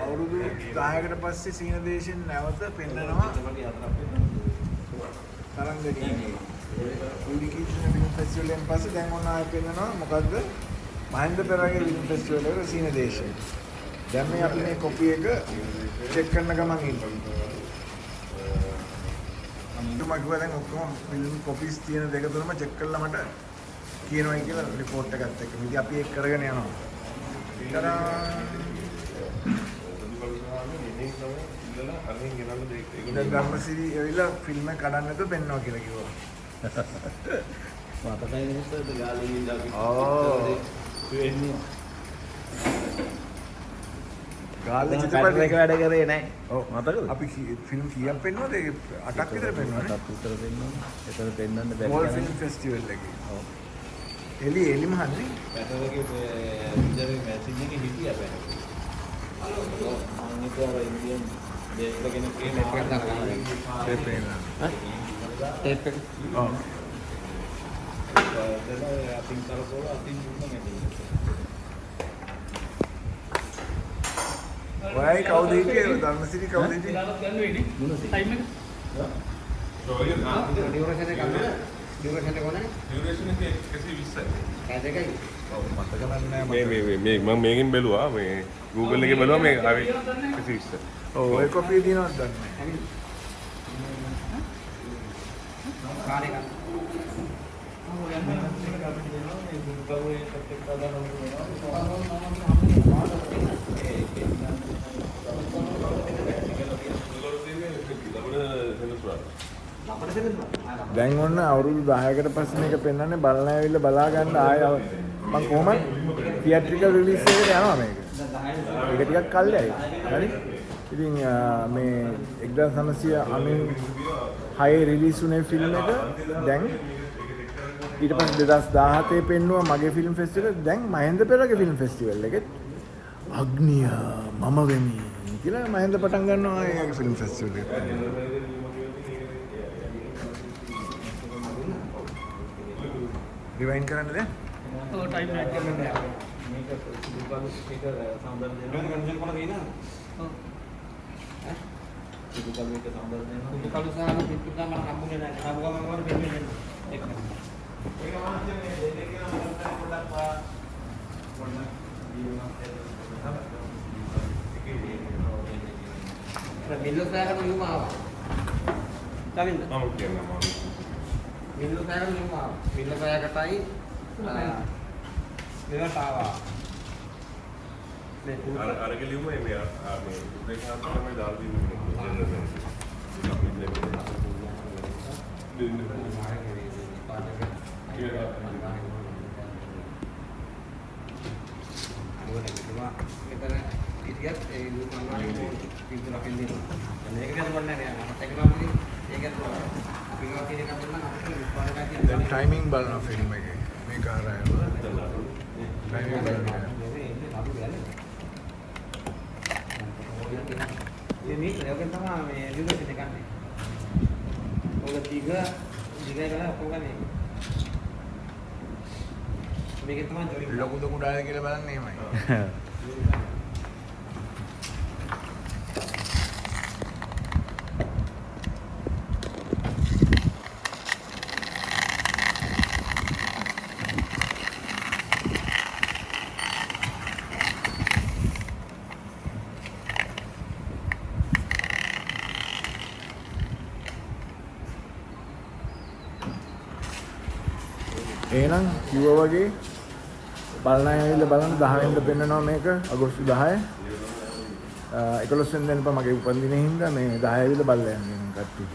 අවුරුදු 10කට පස්සේ සීන දේශෙන් නැවත පෙන්නනවා තරංගණී. උඩිකීෂ්ණ ෆිල්ම් ෆෙස්ටිවල් එකෙන් පස්සේ දැන් ඔන්න ආයෙ පෙන්නනවා මොකද්ද? මහින්ද පෙරේරාගේ ෆිල්ම් ෆෙස්ටිවල් එකේ සීන දේශය. දැන් මේ අපි මේ කොපි එක චෙක් කරන ගමන් ඉන්නවා. මම කිව්වා දැන් ඔක්කොම ෆිල්ම් කොපිස් තියෙන දෙක තුනම චෙක් කරලා මට කියනවායි කියලා රිපෝට් එකත් එක්ක. ඉතින් අපි ඒක කරගෙන යනවා. දැන් ධර්මසිරි ඇවිල්ලා ෆිල්ම් එක කඩන්න නැතුව පෙන්නවා කියලා කිව්වා. මතකයි නේද ගාලේ ඉඳලා ගාල්ලේ චිත්‍රපටය එක වැඩ කරේ නැහැ. ඔව් මතකද? අපි ෆිල්ම් කීයක් පෙන්වනවද? 8ක් විතර පෙන්වන්නේ. 8ක් විතර පෙන්වන්නේ. එතන පෙන්වන්න බැරි. මෝල් ෆිල්ම් ෆෙස්ටිවල් එකේ. ඔව්. එලි මහන්නේ. පැටලගේ විතරේ මැචින් එකේ හිටියා බෑ. අනිතර ඉන්දියන් දෙයක් කෙනෙක් නෙට් එකක් දානවා. ටේප් එක. ටේප් එක. ඔව්. දැන් අතින් කරකෝල අතින් දුන්න නැති. ඔයයි කවුද හිටියේ? ධර්මසිරි කවුද හිටියේ? දාලා ගන්න වෙන්නේ. ටයිම් එක. ඩියුරේෂන් එක ගන්න. ඩියුරේෂන් එක ඕනේ. ඩියුරේෂන් එක 120යි. කෑ දෙකයි. ඔව් මතක නැහැ මේ මම මේකෙන් බැලුවා මේ Google එකේ බැලුවා මේ ආවේ 120යි. ඔව් ඔය කොපිය දිනවද දන්නේ නැහැ. කාර් එක. දැන් ඔන්න අවුරුදු 10කට පස්සේ මේක පෙන්වන්නේ බලන්න ඇවිල්ලා බලා ගන්න ආයෙ මම කොහොමද තියට්‍රිකල් රිලීස් එකට යනවා මේක. ඒක ටිකක් කල්යයි. හරි. ඉතින් මේ 1996 රිලීස් වුණේ ෆිල්ම් එක දැන් ඊට පස්සේ 2017 පෙන්නුවා මගේ ෆිල්ම් ෆෙස්ටිවල් එක. දැන් මහින්ද පෙරේරාගේ ෆිල්ම් ෆෙස්ටිවල් එකෙත් අග්නිය මම වෙමි කියලා මහින්ද පටන් ගන්නවා ඒගේ ෆිල්ම් ෆෙස්ටිවල් එක. රිවයින්ඩ් කරන්නද? ඔව් ටයිම් එක ගන්න බෑ. මේක දුකාන ස්පීකර් සම්බන්ධ දෙනවා. කන්සල් කරලා තියෙනවා. ඔව්. දුකාන එක සම්බන්ධ දෙනවා. කුඩු කළු සහ පිටු ගම හම්බුනේ නැහැ. හම්බු ගම වල දෙන්නේ නැහැ. ඒක. ඒක මාත්‍ය මේ දෙන්නේ කියලා මම පොඩ්ඩක් පොඩ්ඩක් මිල්ලෝ සෑහට නියුම ආවා. තවින්ද? මම කියනවා මම. මිල්ලෝ සෑහට නියුම ආවා. මිල්ලෝ සෑහකටයි මෙවට ආවා. අර ගෙලියුම මේ උදේකාන්ත තමයි දාලා දෙන්නේ. මෙතන ඉතියත් ඒ ලුමානෝ පිටුරක් ඉන්දිනවා. මේක ගැන වන්නේ නැහැ. මට ඒක නම් ඒක පිටුරක් කියන එක නම් අපිට විස්තරයක් දැන් තියෙනවා. ටයිමින් බලනවා ෆිල්ම් එකේ. මේක හරහා ටයිමින් බලනවා. මේ ලෝකෙන් තමයි මේ රිලේෂන් එක ගන්න. ඔය දිගයි ගන්න ඔක්කොම ගන්න. මේකේ තමයි ජොලි ලොකුද කුඩාද කියලා බලන්නේ එහෙමයි. එහෙනම් කිව්වා වගේ බලන්න ඇවිල්ලා බලන්න 10 වෙනිදා පෙන්නනවා මේක අගෝස්තු 10. 11 වෙනිදා මගේ උපන්දිනේ හින්දා මේ 10 ඇවිල්ලා බලලා යන්න කට්ටිය.